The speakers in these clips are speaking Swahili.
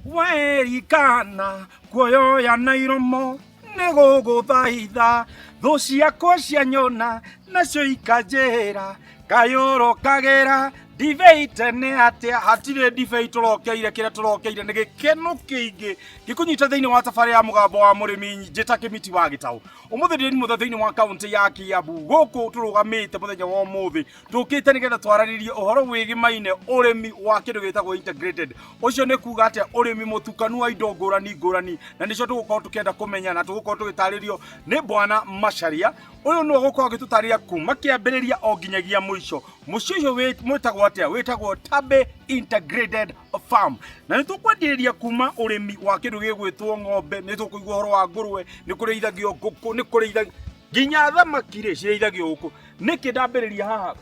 Werikana kuoya na iromo negũgũthaitha thũ ciakwa cianyona nacio ikanjĩra kayũrũ kagera debate nĩ atĩa hatirĩ debate tũrokeire kĩrĩa tũrokeire nĩ gĩkeno kĩingĩ gĩkũnyita thĩinĩ wa tabarĩra ya mũgambo wa mũrĩmi njĩta Kĩmiti wa Gĩtaũ ũmũthĩ ndĩ mũthe thĩinĩ wa kaunti ya Kiambu gũkũ tũrũgamĩte mũthenya wa ũmũthĩ tũkĩte nĩgetha twarĩrĩrie ũhoro wĩgĩmaine ũrĩmi wa kĩndũ gĩtagwo integrated ũcio nĩ kuga atĩa ũrĩmi mũtukanu wa indo ngũrani na nĩcio tũgũkorwo tũkĩenda kũmenya na tũgũkorwo tũgĩtarĩrio nĩ Bwana Macharia ũyũ nĩ ũgũkorwo agĩtũtarĩria kuma kĩambĩrĩria o nginyagia mũico mũciĩ ũcio mwĩtagwo atĩa wĩtagwo Tabe Integrated Farm na nĩ tũkwambĩrĩria kuma ũrĩmi wa kĩndũ gĩgwĩtwo ng'ombe nĩ tũkũigua ũhoro wa ngũrwe nĩ kũrĩithagio ngũkũ nĩ kũrĩithagio nginya thamaki cirĩithagio gũkũ nĩkĩ ndambĩrĩria haha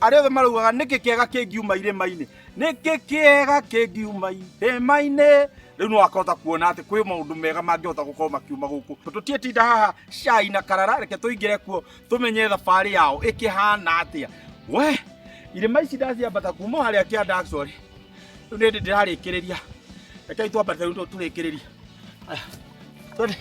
arĩa othe maraugaga nĩkĩ kĩega kĩngiuma irĩma-inĩ nĩkĩ kĩega kĩngiuma irĩma-inĩ rĩu no akahota kuona atĩ kwĩ maũndũ mega mangĩhota gũkorwo makiuma gũkũ tũtietinda haha cai na karara reke tũingĩre kuo tũmenye thabarĩ yao ĩkĩhana atĩa we irĩma ici ndaciambata kuma harĩa kĩanda actually rĩu nĩ ndĩrarĩkĩrĩria reke twambate rĩu tũrĩkĩrĩria twende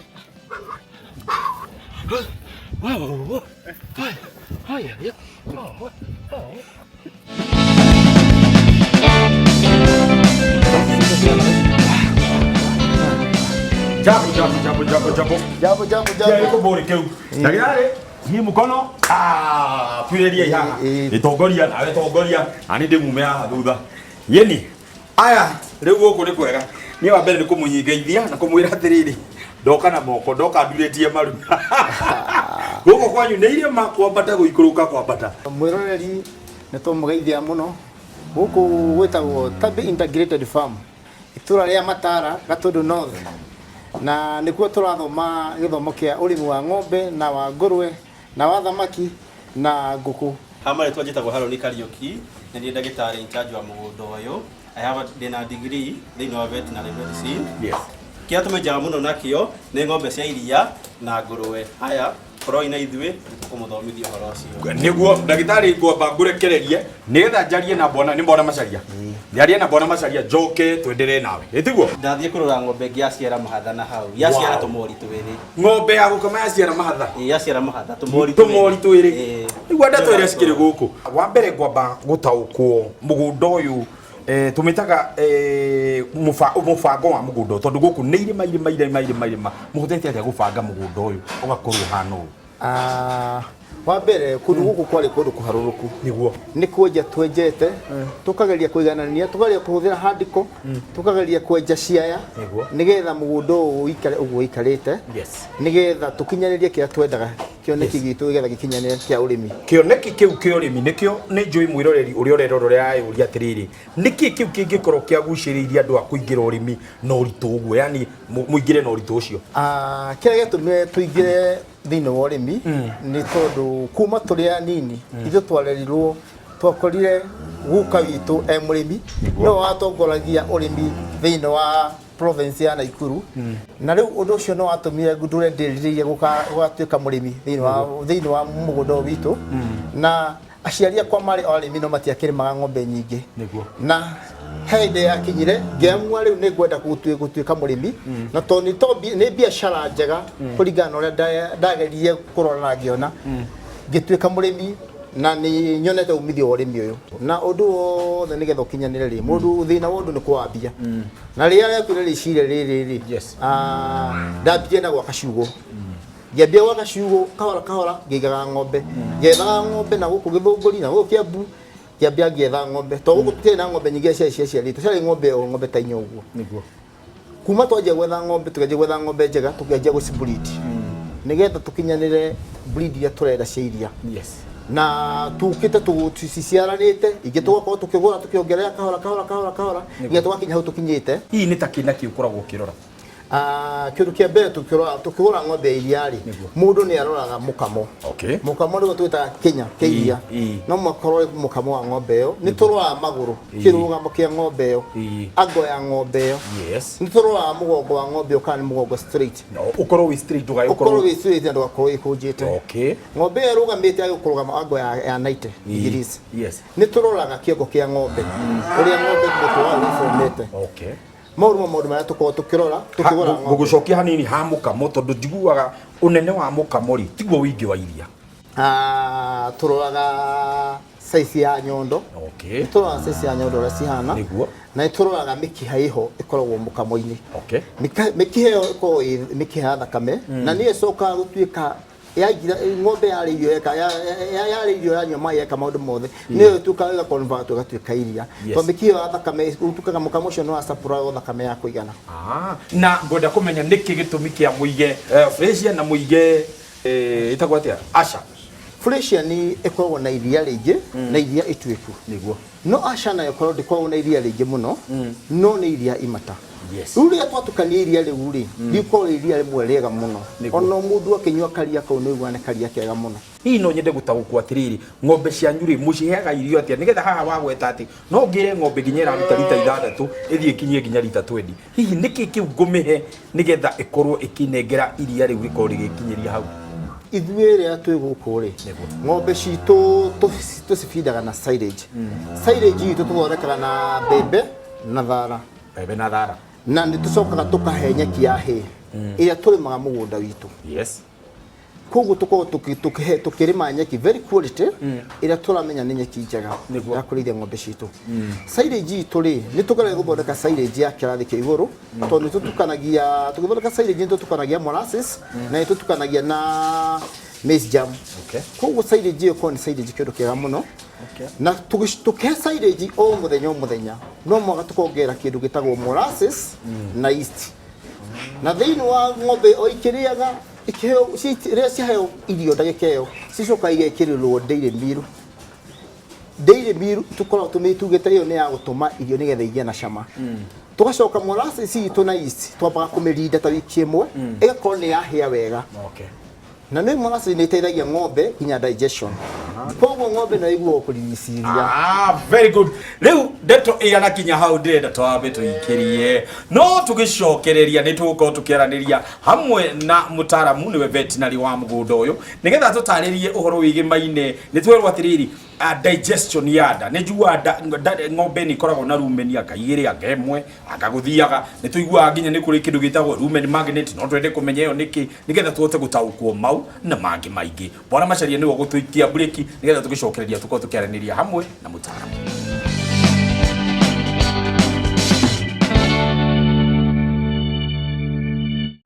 Jambo bori keu ndagĩtarĩ ni mũkono twĩrĩrie haha ĩtongoria nawe tongoria ani ndĩmume haha thutha yeni aya rĩu gũkũ nĩ kwega niĩ wa mbere nĩ kũmũnyingeithia na kũmwĩra atĩrĩrĩ ndoka na moko ndoka ndurĩtie maru gũkũ kwanyu nĩ irĩma kwambata gũikũrũka kwambata mwĩroreri nĩ tũmũgeithia mũno gũkũ gwĩtagwo Tabe Integrated Farm itũra rĩa Matara Gatũndũ North na nĩkuo tũrathoma gĩthomo kĩa ũrĩmi wa ng'ombe na wa ngũrwe na wa thamaki na ngũkũ hamwe twajĩtagwo Haroni Kariuki na nĩ ndagĩtarĩ in charge wa mũgũnda ũyũ I have a degree thĩinĩ wa veterinary medicine yes kĩrĩa tũmenjaga mũno nakĩo nĩ ng'ombe cia iria na ngũrwe haya korwo ina ithuĩ tũkũmũthomithia ũhoro ũcio nĩguo ndagĩtarĩ ngwamba ngũrekererie nĩgetha njarie na Bwana nĩ Bwana Macharia njarie na Bwana Macharia njoke twendelee nawe ĩtiguo ndathiĩ kũrora ng'ombe ĩngĩ yaciara mahatha na hau yaciara tũmori twĩrĩ ng'ombe ya gũkama yaciara mahatha yaciara mahatha tũmori twĩrĩ nĩguo ndeto iria cikĩrĩ gũkũ wa mbere ngwamba gũtaũkwo mũgũnda ũyũ tumitaga mũbango wa mũgũnda tondũ gũkũ nĩ irĩma mũhotete atĩa gũbanga mũgũnda ũyũ ũgakorwo hana ũũ wa mbere kũndũ gũkũ kwarĩ kũndũ kũharũrũku nĩguo nĩ kwenja twenjete tukageria kũiganania tukageria kũhũthĩra handiko tukageria kwenja ciaya nĩgetha mũgũnda ũyũ ũikare ũguo ũikarĩte nĩgetha tũkinyanĩrie kĩrĩa twendaga kĩoneki gitũ gĩgetha gĩkinyanĩre kĩa ũrĩmi kĩoneki kĩu kĩa ũrĩmi nĩkĩo nĩ njũĩ mwĩroreri ũrĩa ũrerorera ayũria atĩrĩrĩ nĩkĩ kĩu kĩngĩkorwo kĩagucĩrĩirie andũ a kũingĩra ũrĩmi na ũritũ ũguo yani mũingĩre na ũritũ ũcio kĩrĩa gĩtũmire tũingĩre thĩinĩ wa ũrĩmi nĩ tondũ kuma tũrĩ anini ithuĩ twarerirwo twakorire guka witũ mũrĩmi no watongoragia ũrĩmi thĩinĩ wa province ya Naikuru na rĩu ũndũ ũcio no watũmire ndũre ndĩrĩrĩirie gũgatuĩka mũrĩmi thĩinĩ wa mũgũnda witũ na aciari akwa marĩ arĩmi no matiakĩrĩmaga ng'ombe nyingĩ na hĩndĩ yakinyire ngĩamua rĩu nĩ ngwenda gũtuĩka mũrĩmi na tondũ nĩ biacara njega kũringana na ũrĩa ndageririe kũrora na ngĩona ngĩtuĩka mũrĩmi na nĩ nyonete umithio wa ũrĩmi ũyũ na ũndũ wothe nĩgetha ũkinyanĩre rĩ mũndũ thĩna wa ũndũ nĩ kwambia na rĩrĩa rĩakwĩra rĩciria rĩrĩ ndambirie na gwaka ciugũ ngĩambia gwaka ciugũ kahora ngĩigaga ng'ombe ngethaga ng'ombe na gũkũ Gĩthũngũri na gũkũ Kiambu ngĩambia ngĩetha ng'ombe tondũ gũkũ tũtirĩ na ng'ombe nyingĩ ciaciarĩtwo ciarĩ ng'ombe ta inya ũguo kuma twanjia gwetha ng'ombe tũkĩanjia gwetha ng'ombe njega tũkĩanjia gũcibreed nĩgetha tũkinyanĩre breed iria tũrenda cia iria na tukĩte tũciciaranĩte ingĩ tũgakorwo tũkĩgũra tũkĩongerera kahora nginya tũgakinya hau tũkinyĩte hihi nĩ ta kĩna kĩu ũkoragwo ũkĩrora Kindu kia mbere tukigura ng'ombe iriari mundu ni aroraga mukamo. Okay. Mukamo ni twita Kenya keiria. No makorwo mukamo wa ng'ombe yo ni turoraga maguru kirugamo kia ng'ombe yo ago ya ng'ombe yo. Yes. Ni turoraga mugongo wa ng'ombe yo kana mugongo straight. No ukorwo wi straight ukorwo wi straight ndo akorwo ikunjite. Okay. Ng'ombe yo rugamite agukurugama ago ya 90 degrees. Yes. Ni turoraga kiongo kia ng'ombe uria ng'ombe mutwa ufomete. Okay. Mauru mara tukirora tukigura ng'ombe gugucokia hanini ha mukamo tondu njiguaga unene wa mukamo ri tiguo wingi wa iria. Turoraga size ya nyondo. Okay. Turoraga size ya nyondo rasihana. Niguo. Na turoraga mikiha iho ikoragwo mukamo-ini. Okay. Mikiha yo ko mikiha thakame na ni ecoka gutuika yagira ng'ombe yaririo yaririo yanywa mai eka maundu mothe ni tukaga convert tugatuika iria to mikiha thakame utukaga mukamo cio no asapura thakame ya kuigana. Na ngoda kumenya niki gitumi kia muige Fresian na muige itagwa atia Asha. Fresian ni ikoragwo na iria ringi na iria itwiku niguo. No Asha na ikoragwo ndikoragwo na iria ringi muno no ni iria imata. Yes. Uria twatukania iria riu ri ndiko iria rimwe riega muno ono mundu akinywa karia kau ni ugane karia kega muno. Hihi no nyende gutaguku atiriri ng'ombe cianyu ri muciheaga irio atia nigetha haha wagweta ati no ngire ng'ombe nginyera lita 6 ithie kinyie nginya lita 20. Hihi niki kiu ngumihe nigetha ikorwo ikinengera iria riu rikorwo rigikinyiria hau. Ithuĩ rĩrĩa twĩ gũkũ rĩ ng'ombe citũ tũcifindaga na silage. Silage itũ tũthondekaga na mbembe na thara. Mbembe na thara. Na nĩ tũcokaga tũkahe nyeki ya hay ĩrĩa tũrĩmaga mũgũnda witũ. Yes. Koguo tukirima nyeki very quality ĩrĩa tũramenya nĩ nyeki njega ya kũrĩithia ng'ombe citũ. Silage itũ rĩ nĩ tũgeragĩra gũthondeka silage ya kĩrathi kĩa igũrũ tondũ tũtukanagia tũgĩthondeka silage nĩ tũtukanagia molasses na nĩ tũtukanagia na maize germ. Okay. Koguo silage ĩyo nĩ silage kĩndũ kĩega mũno. Okay. Na tukihe silage o muthenya no mwaga tukongerera kindu gitagwo molasses na yeast. Na thĩinĩ wa ng'ombe o ikĩrĩaga ikiheo rĩrĩa ciaheo irio ndagĩka ĩyo cicoka igekĩrĩrwo dairy meal. Dairy meal tukoragwo tũmĩtugĩte ĩyo nĩ ya gũtũma irio nĩgetha igĩe na cama. Tugacoka molasses itũ na yeast twambaga kũmĩrinda ta wiki ĩmwe ĩgakorwo nĩ yahĩa wega. Okay. Na nĩ molasses nĩ iteithagia ng'ombe nginya digestion. Koguo ng'ombe no igwo kũrigiciria. Very good. Riu ndeto igana kinya hau ndirenda twambe tuikirie no tugicokereria ni tugukorwo tukiaraniria hamwe na mutaramu niwe veterinary wa mugunda uyu nigetha tutaririe uhoro wigimaine ni twerwo atiriri digestion yada ni jua ng'ombe ni koragwo na rumen akaigire akemwe akaguthiaga ni tuigua nginya ni kuri kindu gitagwo rumen magnet no twende kumenya iyo niki nigetha tuote gutaukwo mau na mangi maingi bora macaria niwo gutuikia break nigetha tugicokereria tukorwo tukiaraniria hamwe na mutaramu.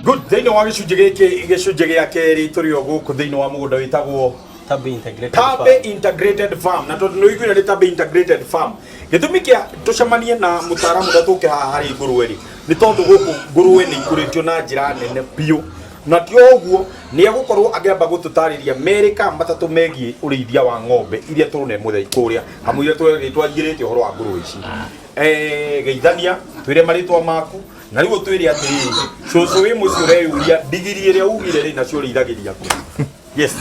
Good. Thĩinĩ wa gĩcunjĩ gĩkĩ gĩcunjĩ gĩa kerĩ tũrĩ o gũkũ thĩinĩ wa mũgũnda wĩtagwo Tabe Integrated Farm na tondu no igwira ni Tabe Integrated Farm gitumi kia tucemanie na mutaramu da tuke haha hari ngurwe ri ni tondu guku ngurwe ni ikuritio na njira nene piu na ti oguo ni agukorwo agiamba gututariria Amerika matatu megie urithia wa ng'ombe iria turune muthei kuria hamwe iria twagirite uhoro wa ngurwe ici geithania twire maritwa maku na rigo twire ati cucu wi mucio reuria digiri iria ugire ri nacio rithagiria ku. Yes.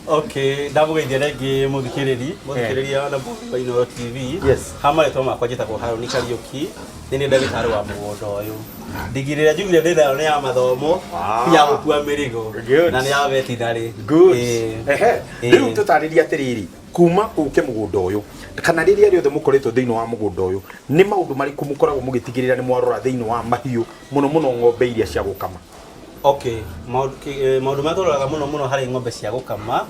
Okay, ndamugeithia rĩngĩ mũthikĩrĩria na Inooro TV. Yes. Hamaretwo makwa njĩtagwo Harũni Kariũki, nĩ ndagĩtarĩ wa mũgũnda ũyũ. Ndigiri ĩrĩa njugire ndĩ nayo nĩ ya mathomo, ya gũkua mĩrigo na nĩ ya veterinary. Good. Rĩu tũtarĩria atĩrĩrĩ, kuma ũke mũgũnda ũyũ kana rĩrĩa rĩothe mũkoretwo thĩinĩ wa mũgũnda ũyũ nĩ maũndũ marĩkũ mũkoragwo mũgĩtigĩrĩra nĩ mwarora thĩinĩ wa mahiũ mũno ng'ombe iria cia gũkama? Okay, maundu matororaga muno hari ng'ombe cia gukama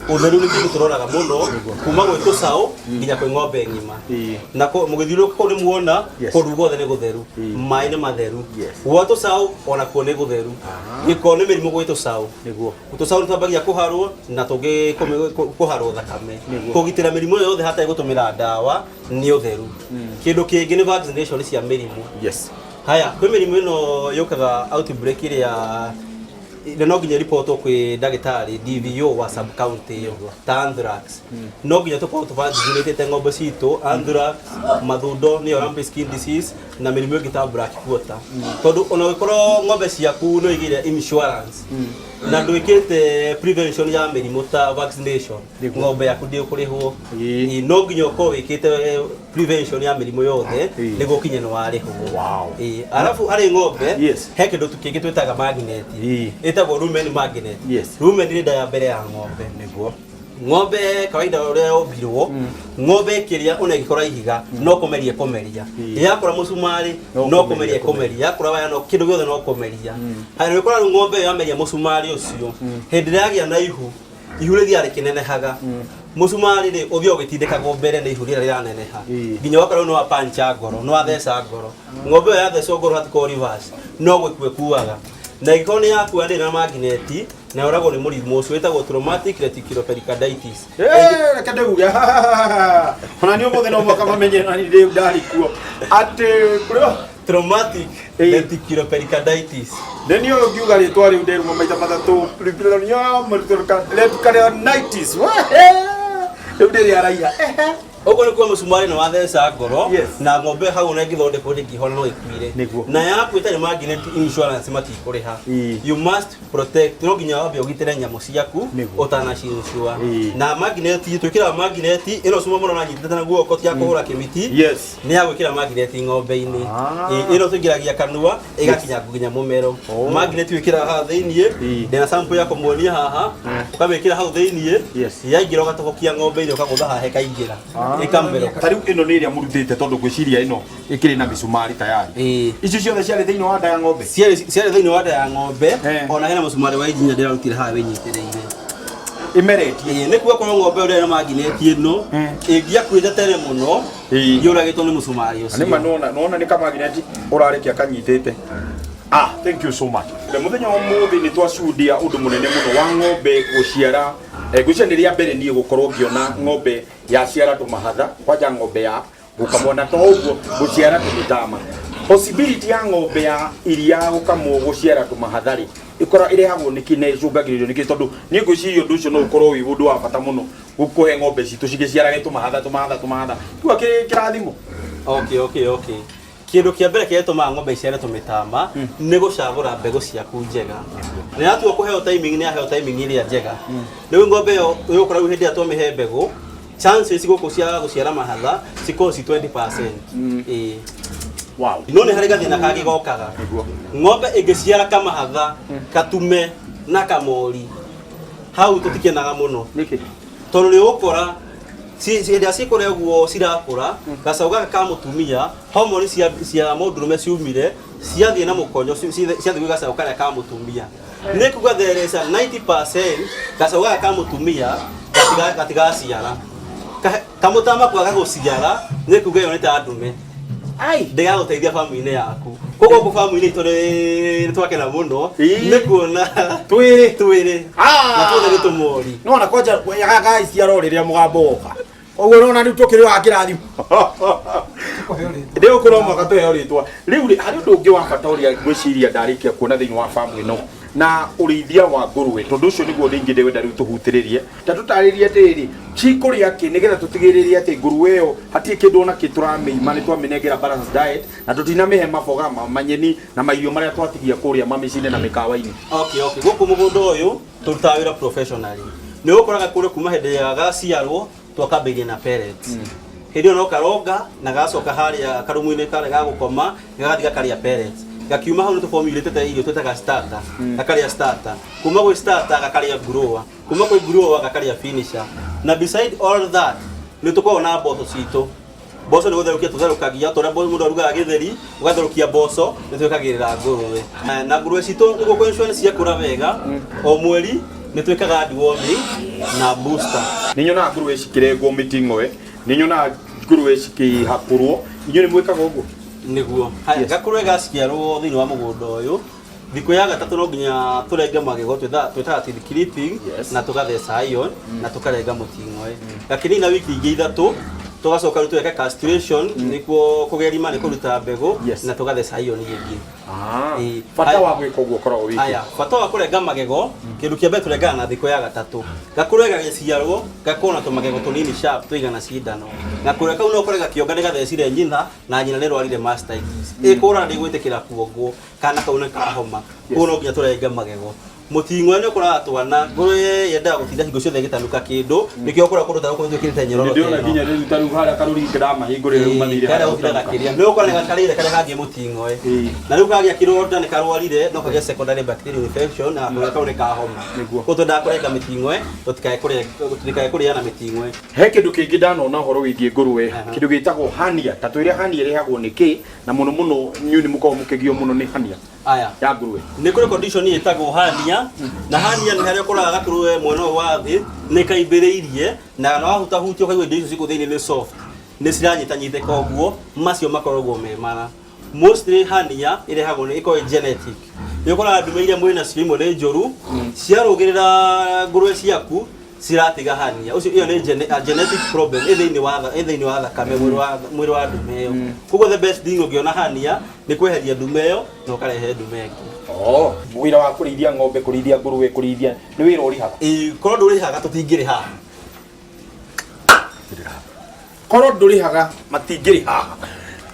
utheru ni kindu turoraga muno kuma gwe tucao nginya kwe ng'ombe ng'ima na ko mugithiruka ko ni muona ko rugo ni gutheru mai ni matheru wa tucao ona ko ni gutheru giko ni mirimu gwe tucao niguo tucao tutabagia kuharwo na tugi kuharwo thakame kugitira mirimu yothe hata igutumira ndawa ni utheru kindu kingi ni vaccination cia mirimu. Yes. Haya, kwĩ mĩrimũ ĩno yũkaga outbreak ĩrĩa no nginya report kwi ndagitari DVO wa sub county yo ta anthrax no nginya to vanjigulete ng'ombe cito anthrax mathundo ni orambe skin disease na mĩrimũ ĩngĩ ta black quarter tondu ona gĩkorwo ng'ombe ciaku no igire insurance na ndwĩkĩte prevention ya mĩrimũ ta vaccination ng'ombe yaku ndĩkũrĩhwo no nginya ũkorwo wĩkĩte prevention ya mĩrimũ yothe nĩguo kinye nĩ warĩhwo arabu harĩ ng'ombe he kĩndũ kĩngĩ twĩtaga magnet ĩtagwo rumen magnet rumen nĩ nda ya mbere ya ng'ombe nĩguo ng'ombe kawaida ũrĩa yombirwo ng'ombe kĩrĩa ona ĩgĩkora ihiga no kũmeria yakora mũcumari no kũmeria yakora waya no kĩndũ gĩothe no kũmeria harĩ gũkora ng'ombe yameria mũcumari ũcio hĩndĩ ĩrĩa yagĩa na ihu rĩthiarĩ kĩnenehaga mũcumari rĩ ũthiĩ ũgĩtindĩkagwo mbere nĩ ihu rĩrĩa rĩraneneha nginya wakorwo no wapancha ngoro no watheca ngoro ng'ombe ĩyo yathecwo ngoro hatikoo reverse no gũkua ĩkuaga na ĩgĩkorwo nĩ yakua ndĩrĩ na magneti na ũragwo nĩ mũrimũ ũcio wĩtagwo traumatic reticulopericarditis reke ndĩuge ona nĩ ũmũthĩ no mwaka mamenye na nĩ ndarĩ kuo atĩ kũrĩ traumatic reticulopericarditis nĩ ũyũ ngiuga rĩtwa rĩu ndĩruma maita matatũ reticulopericarditis rĩu ndĩrĩ araiha Ogo nikuwa mũcumari na watheca ngoro na ng'ombe hau na ĩngĩthondekwo ndĩngĩhona no ĩkuire na yaku ĩtarĩ magnet insurance matikũrĩha you must protect no nginya wambe ũgitĩre nyamũ ciaku ũtanacinsure na magnet twĩkĩra magnet ĩno cuma mũno nanyitĩte na guoko ti ya kũhũra kĩmiti nĩ ya gwĩkĩra magnet ng'ombe-inĩ ĩno tũingĩragia kanua ĩgakinya nginya mũmero magnet wĩkĩra haha thĩiniĩ ndĩna sample ya kũmuonia haha ũkamĩkĩra hau thĩiniĩ yaingĩra ũgatobokia ng'ombe-inĩ ũkagũtha haha ĩkaingĩra ikambero tariu ino nĩ ĩrĩa mũrutĩte tondũ gwĩciria ĩno ĩkĩrĩ na mĩcumari tayari icio ciothe ciarĩ thĩinĩ wa nda ya ng'ombe ciarĩ thĩinĩ wa nda ya ng'ombe ona hena mũcumari wa injinia ndĩrarutire haha wĩnyitĩrĩire imeretie nĩ kuga korwo ng'ombe ũrĩa ĩna magineti ĩno ĩngĩakuĩte tene mũno yũragĩtwo nĩ mũcumari ũcio nĩma nĩ kamagineti ũrarĩkia kanyitĩte thank you so much mũthenya ũmũthĩ nĩ twacudia ũndũ mũnene mũno wa ng'ombe gũciara gwĩciria nĩ rĩa mbere niĩ gũkorwo ngĩona ng'ombe yaciara tũmahatha kwanja ng'ombe ya gũkamwo na to ũguo gũciara tũmĩtama possibility ya ng'ombe ya iria gũkamwo gũciara tũmahatha-rĩ ĩkorwo ĩrehagwo nĩkĩ na ĩcũngagĩrĩrio nĩkĩ tondũ niĩ ngwĩciria ũndũ ũcio no ũkorwo wĩ ũndũ wa bata mũno gũkũhe ng'ombe citũ cigĩciarage tũmahatha kiuga kĩrathimo okay kĩndũ kĩa mbere kĩrĩa gĩtũmaga ng'ombe iciare tũmĩtama nĩ gũcagũra mbegũ ciaku njega na yatua kũheo timing nĩ yaheo timing ĩrĩa njega rĩu ng'ombe ĩyo ũgũkora rĩu hĩndĩ ĩrĩa twamĩhe mbegũ chances gũkũ cia gũciara mahatha cikorwo ci 20%. Wow. No nĩ harĩ gathĩna kangĩ gokaga ng'ombe ĩngĩciara kamahatha katume na kamori hau tũtikenaga mũno tondũ nĩ ũgũkora hĩndĩ cikũrĩa ũguo cirakũra gacaũ gaka ka mũtumia homoni cia mũndũrũme ciumire ciathiĩ na mũkonyo ciathiĩ gwĩ gacaũ karĩa ka mũtumia nĩ kuga there is a 90% gacaũ gaka ka mũtumia gatigaciara kamũtama kwaga gũciara nĩ kuga ĩyo nĩ ta ndume ndĩgagũteithia family-inĩ yaku koguo gũkũ family-inĩ itũ nĩ twakena mũno nĩ kuona twĩrĩ na tuothe nĩ tũmori no na kwanja gagaciara rĩrĩa mũgambo woka ũguo nona rĩu tũkĩrĩ wa kĩrathimo ndĩ ũkũrwo mwaka tũheo rĩtwa rĩu harĩ ũndũ ũngĩ wa bata ũrĩa ngwĩciria ndarĩkia kuona thĩinĩ wa family ĩno na ũrĩithia wa ngũrũwe tondũ ũcio nĩguo rĩngĩ ndĩwenda rĩu tũhutĩrĩrie ta tũtarĩrie atĩrĩrĩ cikũrĩa kĩ nĩgetha tũtigĩrĩrie atĩ ngũrũwe ĩyo hatirĩ kĩndũ ona kĩ tũramĩima nĩ twamĩnengera balanced diet na tũtinamĩhe maboga manyeni na mairio marĩa twatigia kũrĩa mamĩci-inĩ na mĩkawa-inĩ gũkũ mũgũnda ũyũ tũrutaga wĩra professionally nĩ ũkoraga kũrĩa kuma hĩndĩ ĩrĩa gaciarwo twakambĩrĩria na pellets hĩndĩ ĩyo no karonga na gacoka harĩa karumu-inĩ karĩa ga gũkoma gagathiĩ gakarĩa pellets gakiuma hau nĩ tũformulate irio twĩtaga starter gakarĩa starter kuma gwĩ starter gakarĩa grower kuma gwĩ grower gakarĩa finisher na beside all that nĩ tũkoragwo na mboco citũ mboco nĩ gũtherũkia tũtherũkagia tondũ mũndũ arugaga gĩtheri ũgatherũkia mboco nĩ twĩkagĩrĩra ngũrũwe na ngũrũwe citũ nĩguo kũensure nĩ ciakũra wega o mweri nĩ twĩkaga deworming na booster nĩ nyonaga ngũrũwe cikĩrengwo mĩting'oe nĩ nyonaga ngũrũwe cikĩhakũrwo inyuĩ nĩ mwĩkaga ũguo nĩguo gakũrũwe gaciarwo thĩinĩ wa mũgũnda ũyũ thikũ ya gatatũ no nginya tũrenge magego twĩtaga teeth clipping na tũgatheca iron na tũkarenga mũting'oe gakĩnina wiki ingĩ ithatũ tugacoka rutweka castration nikuo kugerima ni kuruta mbegu na tugatheca hiyo ni ingi fata wa gwika uguo korwo wiki aya fata wa kurenga magego kindu kia mbere turenga na thiko ya gatatu gakurega giciarwo gakona to magego tunini sharp tuigana cindano na kureka uno kurega kionga nigathecire nyina na nyina ni rwarire mastitis ikura ndi gwitikira kuoguo kana kauna ka homa uno nginya turenga magego muting'we ni ukora atwana ngurwe yenda gutinda hingo ciothe gitanuka kindu nikio ukora kundu taruko njukirite nyororo ndio nginya riu taruko haria karuri kirama hingure riu mathire haria utira kiria ni ukora gakarire karia kangi muting'we na riu kagia kironda ni karwarire no kage secondary bacterial infection na kureka ni ka homa kuto ndakureka miting'we tutikae kuria na miting'we he kindu kingi ndanona horo wigie ngurwe kindu gitagwo hania tatwire hania rehagwo niki na muno muno nyuni mukao mukigio muno ni hania aya ya ngurwe ni kuri condition itagwo hania na hania ni haria kuraga gakurwe mwena wa thi ni kaibiriirie na no ahuta hutio kaigwe indo icio ciku thiini ni soft ni ciranyitanyite koguo macio makoragwo me mana mostly hania irehagwo ni iko genetic ni kuraga ndume iria mwina cio ni njoru ciarugirira ngurwe ciaku ciratiga hania ucio iyo ni genetic problem ethiini wa thakame mwiri wa ndume iyo kugo the best thing ungiona hania ni kweheria ndume iyo na ukarehe ndume ingi wira wa kurithia ng'ombe kurithia ngurwe kurithia ni wira urihaga korwo ndurihaga tutingiriha korwo ndurihaga matingiriha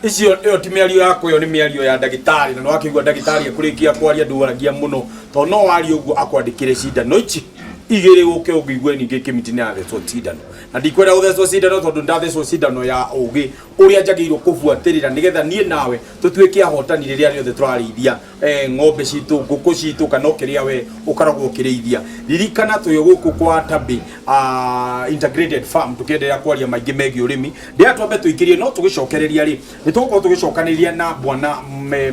icio iyo ti miario yako yo ni miario ya ndagitari na no akigwa ndagitari akurikia kwaria ndwaragia muno to no wari uguo akwandikire cindano ici igere guke ugigwe ninge kimiti na thecwo cindano na ndikwera uthecwo cindano tondu ndathecwo cindano ya ugi uria njagirwo kubuatirira nigetha nie nawe tutuike ahotani riria riothe twararithia ng'ombe citu nguku citu kana ukiria we ukaragwo ukirithia ririkana tuyo guku kwa Tabi integrated farm tukiendelea kwaria maingi megi urimi ndia twambe tuikirie no tugicokereria ri nitugukorwo tugicokaniria na bwana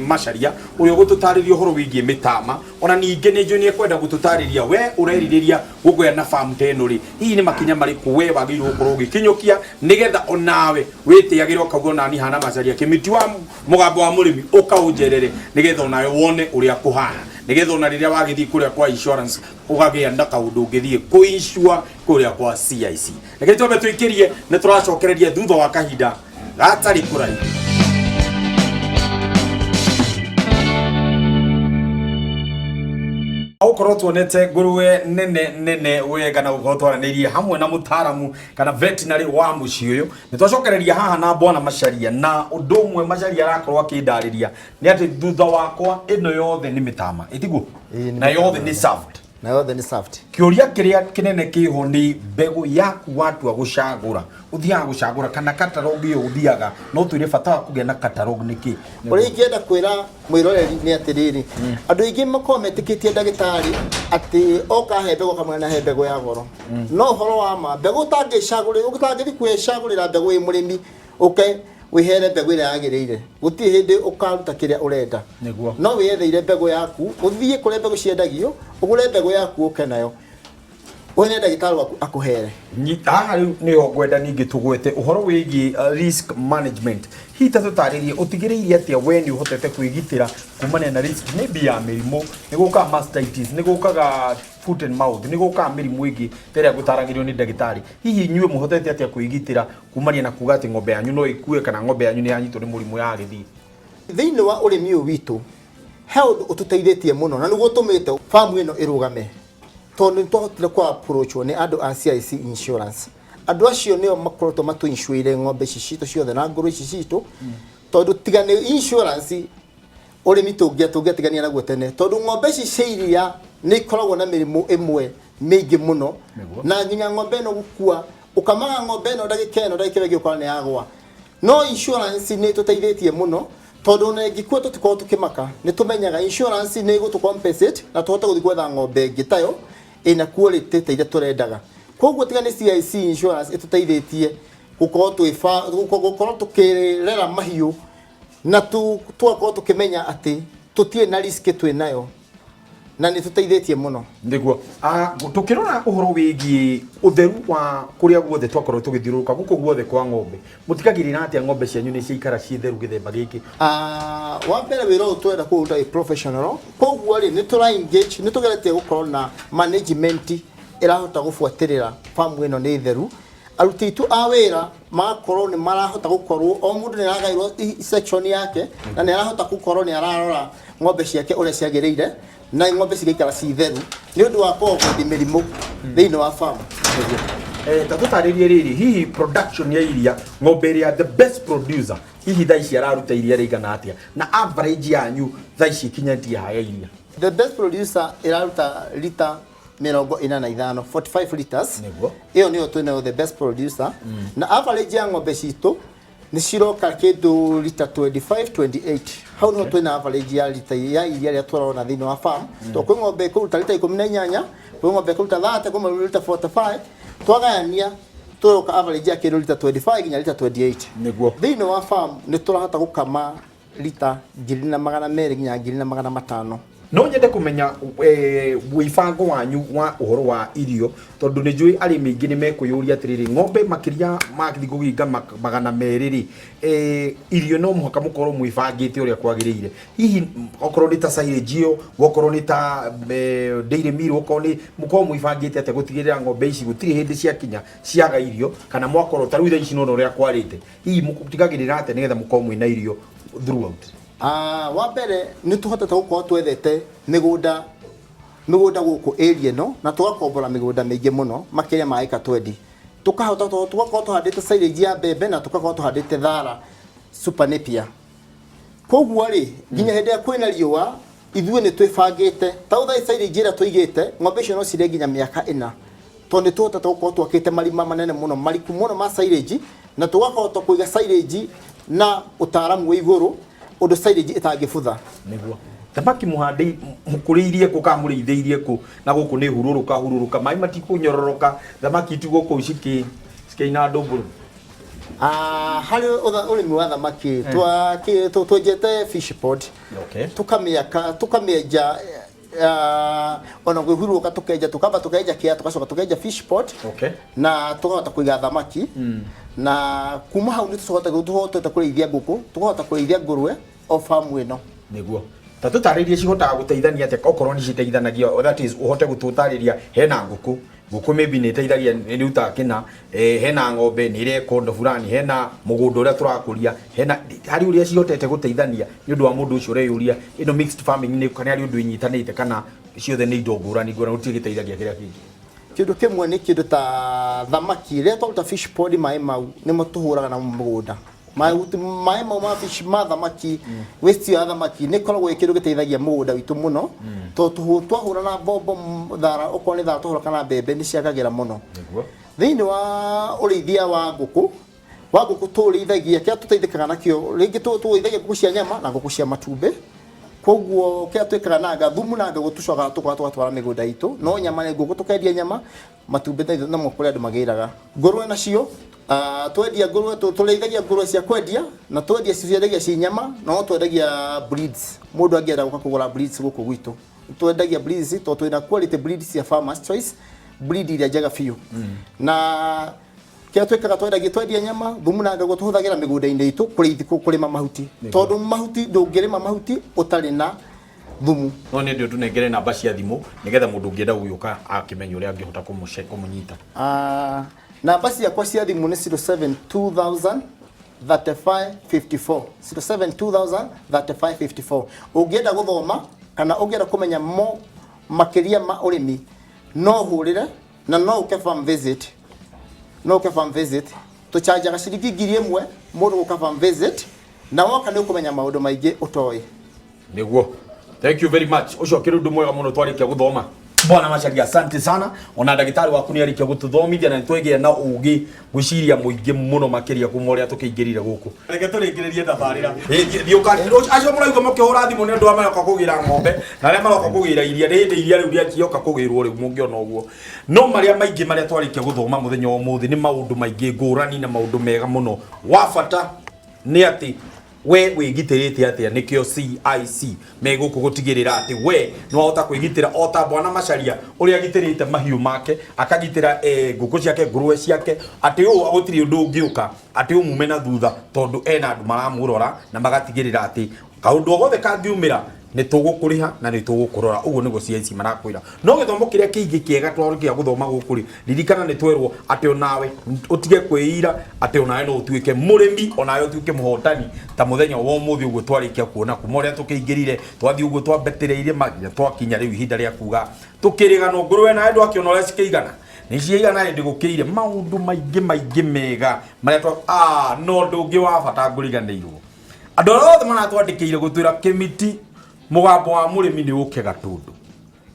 Macharia uyo gututariria horo wigie mitama ona ninge ni njoni ekwenda gututariria we ureririria gugwe na farm teno ri hii ni makinya mariku we bagirwo gukorwo gikinyukia nigetha onawe witiagirwo kaguo nani hana Macharia kimiti wa mugambo wa murimi ukaunjerere nigetha onawe wone uria kuhana nigetha ona riria wagithi kuria kwa insurance ugagia ndaka undu ngithie ku insure kuria kwa CIC nigetha twambe tuikirie ni turacokereria thutha wa kahinda gatari kurai aukorwo tuonete ngurwe nene wega na ukorwo twaranirie hamwe na mutaramu kana veterinary wa muciĩ uyu nitwacokereria haha na bwana Macharia na undu umwe Macharia arakorwo akindariria ni ati thutha wakwa ino yothe ni mitama itiguo na yothe ni served kiuria kiria kinene kiho ni mbegu yaku watu agucagura uthiaga gucagura kana catalog iyo uthiaga no twire bata wa kugia na catalog niki uri ingienda kwira mwiroreri ni atiriri andu ingi makometikitie ndagitari ati oka he mbegu kamwe na he mbegu ya goro no horo wa ma mbegu utangicagura utangithi kwicagurira mbegu i murimi wihere mbegu ira yagiriire guti hindi ukaruta kiria urenda no wiyetheire mbegu yaku uthie kure mbegu ciendagio ugure mbegu yaku ukenayo wone ndagitari waku akuhere haha niyo ngwenda ningi tugwete uhoro wigi risk management hita tutaririe utigiriire atia we ni uhotete kwigitira kumana na risk maybe ya mirimo niguka mastitis nigukaga foot and mouth niguka mirimu ingi teria gutaragirio ni ndagitari hihi nyue muhotete atia kwigitira kumania na kuga ati ng'ombe yanyu no ikue kana ng'ombe yanyu ni yanyitwo ni murimu ya githi thiini wa urimi witu health ututeithĩtie muno na niguo tumite farm ino irugame tondu twahotire kwa approach ni andu a CIC insurance andu acio nio makorotwo matuinsuire ng'ombe citu ciothe na nguru citu tondu tigane insurance urimi tungiatigania naguo tene tondu ng'ombe ciria ni ikoragwo na mirimu imwe mingi muno na nginya ng'ombe no gukua ukamaga ng'ombe no ndagika ino ndagika gikora ni yagwa no insurance ni tuteithĩtie muno tondu na ngikua tutiko tukimaka ni tumenyaga insurance ni gutucompensate na tuhota guthi gwetha ng'ombe ngitayo ina quality teitha turendaga koguo tigane CIC insurance ituteithĩtie gukorwo tukirera mahiũ na twakorwo tukimenya ati tutie na risk twinayo na ni tuteithĩtie muno ndiguo tukirora uhoro wigi utheru wa kuria guothe twakorwo tugithiruka guku guothe kwa ng'ombe mutikagirira atia ng'ombe cianyu ni ciikara citheru githemba giki wa mbere wira utwenda kuruta professional koguo ri ni tura engage ni tugerete gukorwo na management irahota gubuatirira farm ino ni theru aruti tu awira makorwo ni marahota gukorwo o mundu ni aragairwo section yake na ni arahota gukorwo ni ararora ng'ombe ciake uria ciagiriire na ng'ombe cigaikara ci theru ni undu wa kũgũthi mĩrimũ thĩinĩ wa farm. Tatutaririe riri hihi production ya iria ng'ombe ria the best producer hihi thaa ici araruta iria rigana atia na average yanyu thaa ici kinyantia haya iria? The best producer iraruta lita 45 45 liters. Iyo niyo twina the best producer na average ya ng'ombe citũ ni ciroka kindu lita 25 28. Hau no twina average ya lita ya iria ria twarona thĩinĩ wa farm. To kwĩ ng'ombe kũruta lita 18, kwĩ ng'ombe kũruta 30, kwĩ lita 45. Twagania turoka average ya kindu lita 25 nginya lita 28. Niguo Thĩinĩ wa farm ni turahota gũkama lita 2,200 nginya 2,500. No nyende kumenya wifango wanyu wa uhoro wa irio tondu ni njui arimi ingi ni mekuyuria atiriri ng'ombe makiria magithigo ginga 200 irio no muhaka mukorwo mwifangite uria kwagiriire hihi okorwo ni ta silage yo okorwo ni ta dairy meal okorwo ni mukorwo mwifangite ate gutigirira ng'ombe ici gutiri hindi ciakinya ciaga irio kana mwakorwo taru ici no uria kwarite hihi mutigagirira ate nigetha mukorwo mwina irio throughout? Wa mbere ni tuhotete gukorwo twethete migunda guku area no na tugakombora migunda mingi muno makiria ma eka 20 tukahota tugakorwo tuhandite silage ya mbembe na tugakorwo tuhandite thara super napier. Koguo ri nginya hindi ya kwina riua ithuĩ ni twifangite tautha silage ira tuigite ng'ombe icio no cire nginya miaka 4 tondu tuhotete gukorwo twakite marima manene muno mariku muno ma silage na tugakorwo kuiga silage na utaaramu wa iguru undu silage itangibutha. Niguo thamaki muhandi mukuriirie ku kamuritheirie ku na guku ni hururuka mai matikunyororoka thamaki tu guku cikeina ndumburu. Hari urimi wa thamaki twajete fish pond. Okay. Tukamieja ona guhuruka tukeja tukamba tukeja kia tukacoka tukeja fish pond. Okay. Na tukahota kuiga thamaki na kuma hau ni tuhota kurithia nguku tuhota kurithia ngurwe o farm ino. Niguo tatutaririe cihotaga guteithania ate okorwo ni citeithanagia that is uhote gututariria hena nguku maybe ni teithagia ni uta kina hena ng'ombe ni ire kondo fulani hena mugunda uria turakuria hena hari uria cihotete guteithania ni undu wa mundu ucio reyuria ino mixed farming ni kana ari undu inyitanite kana ciothe ni indo ngurani utigiteithagia kiria kingi. Kindu kimwe ni kindu ta thamaki ria twaruta fish pond mai mau ni mutuhuraga na mugunda mai mau ma fish ma thamaki waste ya thamaki ni koragwo ikindu giteithagia mugunda witu muno to twahura na bombo thara okorwo ni thara tuhura kana mbembe ni ciagagira muno. Thiini wa urithia wa nguku turithagia kia tuteithikaga nakio ringi tuithagia nguku cia nyama na nguku cia matumbi. Koguo kia twikaga na thumu na gutucoka twatwara migunda itu no nyama ni nguku tukendia nyama matumbi na mo kuri andu magiraga ngurwe nacio twendia ngurwe tureithagia ngurwe cia kwendia na twendia ciendagia ci nyama no twendagia breeds mundu angienda guka kugura breeds guku gwitu twendagia breeds to twina quality breeds cia farmers choice breed iria njega fiu na kia twikaga twendia nyama thumu na ngago tuhuthagira migunda-ini itu kurima mahuti tondu mahuti ndungirima mahuti utari na thumu. No ni ndio tunengere namba cia thimu nigetha mundu ungienda guyuka akimenya uria angihota kumunyita. Namba ciakwa cia thimu ni 072000 3554 072000 3554. Ungienda guthoma kana ungienda kumenya mo makiria ma urimi no hurire na no uke farm visit. No ke farm visit to charge ga ciringi 1000 mundu guka farm visit na woka ni ukumenya maundu maingi utoi. Niguo thank you very much ucio kirundu mwega muno twarikia guthoma Bwana Macharia, asante sana. Ona ndagitari waku ni arikia gututhomithia na twege na ugi gwiciria muingi muno makiria kumoria tukiingirire guku. Reke turingiririe thabarira. Thiuka acio muraiga mukihura thimu ni andu amayoka kugira ng'ombe na aria maroka kugira iria rindi iria riu riakioka kugirwo riu mungiona uguo. No maria maingi maria twarikia guthoma muthenya umuthi ni maundu maingi ngurani na maundu mega muno. Wafata ni ati we wigitirite atia nikio CIC meguku gutigirira ati we no ahota kwigitira ota Bwana Macharia uri agitirite mahiu make akagitira nguku ciake ngurwe ciake ati u agutiri undu ungiuka ati umume na thutha tondu ena andu maramurora na magatigirira ati kaundu ogothe kangiumira nĩ tũgũkũrĩha na nĩ tũgũkũrora. Ũguo nĩguo CIC marakwĩra. No gĩthomo kĩrĩa kĩingĩ kĩega twarĩkia gũthoma gũkũ rĩ, ririkana nĩ twerwo atĩ onawe ũtige kwĩira atĩ onawe no ũtuĩke mũrĩmi, onawe ũtuĩke mũhotani ta mũthenya wa ũmũthĩ ũguo twarĩkia kuona kuma ũrĩa tũkĩingĩrire twathiĩ ũguo twambetereire makinya twakinya rĩu ihinda rĩa kuga tũkĩrĩganwo ngũrwe nawe ndwakĩona ũrĩa cikĩigana. Nĩ ciigana hĩndĩ gũkĩire maũndũ maingĩ mega marĩa no ndũngĩ wa bata ngũriganĩirwo. Andũ othe maratwandĩkĩire gũtwĩra Kĩmiti mũgambo wa mũrĩmi nĩ ũke Gatũndũ.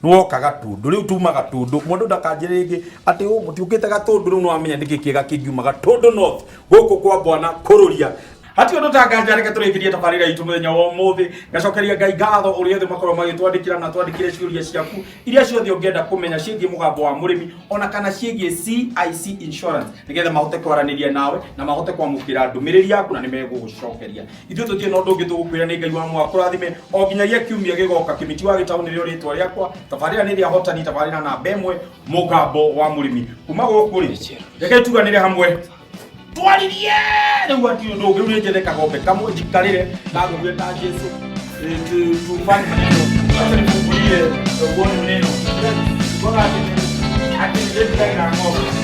Nĩwoka Gatũndũ, rĩu tuma Gatũndũ, mũndũ ndakanjĩre rĩngĩ atĩ mũtiũkĩte Gatũndũ, rĩu nĩwamenya nĩkĩ kĩega kĩngiuma Gatũndũ North gũkũ kwa Bwana Kũrũria. Hati ũndũ tanganja reke tũrĩkĩrie tabarĩra itũ mũthenya wa ũmũthĩ. Ngacokeria Ngai ngatho ũrĩa othe makorwo magĩtwandĩkĩra na twandĩkĩre ciũria ciaku iria ciothe ũngĩenda kũmenya ciĩgiĩ mũgambo wa mũrĩmi ona kana ciĩgiĩ CIC Insurance, nĩgetha mahote kwaranĩria nawe na mahote kwamũkĩra ndũmĩrĩri yaku na nĩmegũgũcokeria. Ithuĩ tũtirĩ na ũndũ ũngĩ tũgũkwĩra nĩ Ngai wa mwakũrathime o nginyagia kiumia gĩgoka. Kĩmiti wa Gĩtaũ nĩrĩo rĩtwa rĩakwa, tabarĩra nĩ rĩa hotani, tabarĩra namba 1 mũgambo wa mũrĩmi. Kuma gũkũ rĩ, reke tuganĩre hamwe twaririe rĩu ati ũndũ ũngĩ rĩu njetheka gombe kamwe njikarĩre na ngũgĩe ta Jesu tufanye maneno acha nifungulie uone neno bora ati ndio ng'ombe